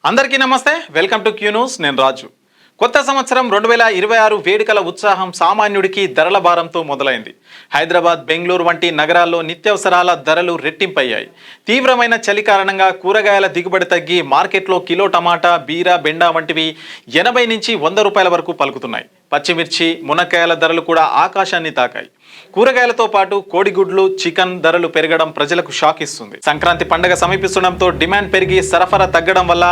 అందరికీ నమస్తే, welcome to Q news. నేను రాజు. కొత్త సంవత్సరం 2026 వేడుకల ఉత్సాహం సామాన్యుడికి ధరల భారంతో మొదలైంది. హైదరాబాద్, బెంగళూరు వంటి నగరాల్లో నిత్యావసరాల ధరలు రెట్టింపయ్యాయి. తీవ్రమైన చలి కారణంగా కూరగాయల దిగుబడి తగ్గి మార్కెట్లో కిలో టమాటా, బీర, బెండ వంటివి 80 నుంచి 100 రూపాయల వరకు పలుకుతున్నాయి. పచ్చిమిర్చి, మునక్కాయల ధరలు కూడా ఆకాశాన్ని తాకాయి. కూరగాయలతో పాటు కోడిగుడ్లు, చికెన్ ధరలు పెరగడం ప్రజలకు షాక్ ఇస్తుంది. సంక్రాంతి పండుగ సమీపిస్తుండటంతో డిమాండ్ పెరిగి సరఫరా తగ్గడం వల్ల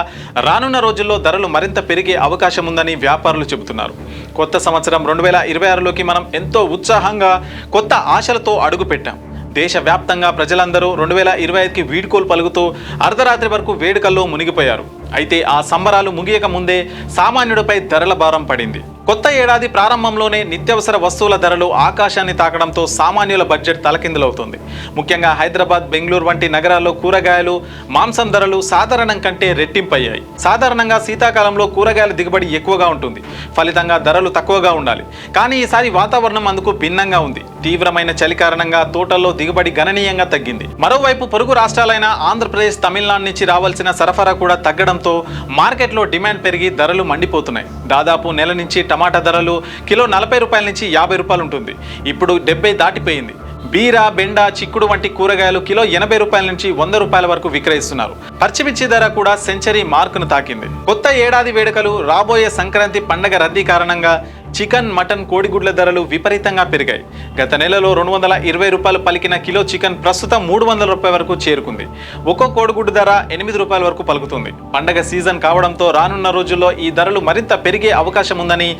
రానున్న రోజుల్లో ధరలు మరింత పెరిగే అవకాశం ఉందని వ్యాపారులు చెబుతున్నారు. కొత్త సంవత్సరం 2026లోకి మనం ఎంతో ఉత్సాహంగా, కొత్త ఆశలతో అడుగుపెట్టాం. దేశవ్యాప్తంగా ప్రజలందరూ 2025కి వీడ్కోలు పలుకుతూ అర్ధరాత్రి వరకు వేడుకల్లో మునిగిపోయారు. అయితే ఆ సంబరాలు ముగియక ముందే సామాన్యుడిపై ధరల భారం పడింది. కొత్త ఏడాది ప్రారంభంలోనే నిత్యావసర వస్తువుల ధరలు ఆకాశాన్ని తాకడంతో సామాన్యుల బడ్జెట్ తలకిందులవుతుంది. ముఖ్యంగా హైదరాబాద్, బెంగళూరు వంటి నగరాల్లో కూరగాయలు, మాంసం ధరలు సాధారణం కంటే రెట్టింపయ్యాయి. సాధారణంగా శీతాకాలంలో కూరగాయల దిగుబడి ఎక్కువగా ఉంటుంది, ఫలితంగా ధరలు తక్కువగా ఉండాలి. కానీ ఈసారి వాతావరణం అందుకు భిన్నంగా ఉంది. తీవ్రమైన చలి కారణంగా తోటల్లో దిగుబడి గణనీయంగా తగ్గింది. మరోవైపు పొరుగు రాష్ట్రాలైన ఆంధ్రప్రదేశ్, తమిళనాడు నుంచి రావాల్సిన సరఫరా కూడా తగ్గడంతో మార్కెట్లో డిమాండ్ పెరిగి ధరలు మండిపోతున్నాయి. దాదాపు నెల నుంచి టమాటా ధరలు కిలో 40 రూపాయల నుంచి 50 రూపాయలు ఉంటుంది. ఇప్పుడు 70 దాటిపోయింది. బీర, బెండ, చిక్కుడు వంటి కూరగాయలు కిలో 80 రూపాయల నుంచి 100 రూపాయల వరకు విక్రయిస్తున్నారు. పచ్చిమిర్చి ధర కూడా సెంచరీ మార్కును తాకింది. కొత్త ఏడాది వేడుకలు, రాబోయే సంక్రాంతి పండగ రద్దీ కారణంగా చికెన్, మటన్, కోడిగుడ్ల ధరలు విపరీతంగా పెరిగాయి. గత నెలలో 220 రూపాయలు పలికిన కిలో చికెన్ ప్రస్తుతం 300 రూపాయల వరకు చేరుకుంది. ఒక్కో కోడిగుడ్డు ధర 8 రూపాయల వరకు పలుకుతుంది. పండగ సీజన్ కావడంతో రానున్న రోజుల్లో ఈ ధరలు మరింత పెరిగే అవకాశం ఉందని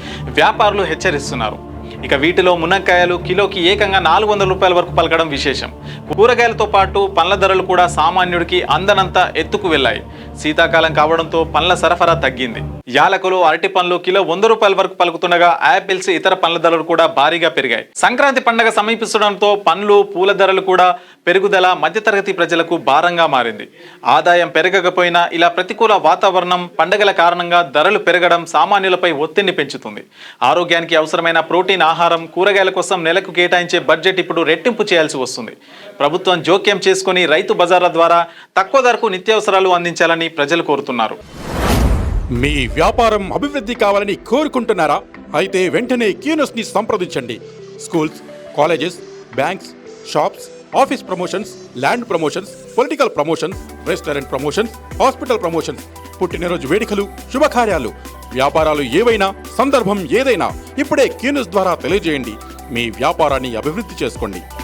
వ్యాపారులు హెచ్చరిస్తున్నారు. ఇక వీటిలో మునక్కాయలు కిలోకి ఏకంగా 400 రూపాయల వరకు పలకడం విశేషం. కూరగాయలతో పాటు పండ్ల ధరలు కూడా సామాన్యుడికి అందనంత ఎత్తుకు వెళ్లాయి. శీతాకాలం కావడంతో పండ్ల సరఫరా తగ్గింది. యాలకులు, అరటి పండ్లు కిలో 100 రూపాయల వరకు పలుకుతుండగా యాపిల్స్, ఇతర పండ్ల ధరలు కూడా భారీగా పెరిగాయి. సంక్రాంతి పండుగ సమీపిస్తుండటంతో పండ్లు, పూల ధరలు కూడా పెరుగుదల మధ్యతరగతి ప్రజలకు భారంగా మారింది. ఆదాయం పెరగకపోయినా ఇలా ప్రతికూల వాతావరణం, పండుగల కారణంగా ధరలు పెరగడం సామాన్యులపై ఒత్తిడిని పెంచుతుంది. ఆరోగ్యానికి అవసరమైన ప్రోటీన్ ఆహారం, కూరగాయల కోసం నెలకు కేటాయించే బడ్జెట్ ఇప్పుడు రెట్టింపు చేయాల్సి వస్తుంది. ప్రభుత్వం జోక్యం చేసుకుని రైతు బజార్ల ద్వారా తక్కువ ధరకు నిత్యావసరాలు అందించాలని ప్రజలు కోరుతున్నారు. మీ వ్యాపారం అభివృద్ధి కావాలని కోరుకుంటున్నారా? అయితే వెంటనే క్యూ న్యూస్ ని సంప్రదించండి. Schools, colleges, banks, shops, office promotions, land promotions, political promotions, restaurant promotions, hospital promotions, పుట్టినరోజు వేడుకలు, శుభకార్యాలు, వ్యాపారాలు ఏవైనా, సందర్భం ఏదైనా ఇప్పుడే క్యూ న్యూస్ ద్వారా తెలియజేయండి. మీ వ్యాపారాన్ని అభివృద్ధి చేసుకోండి.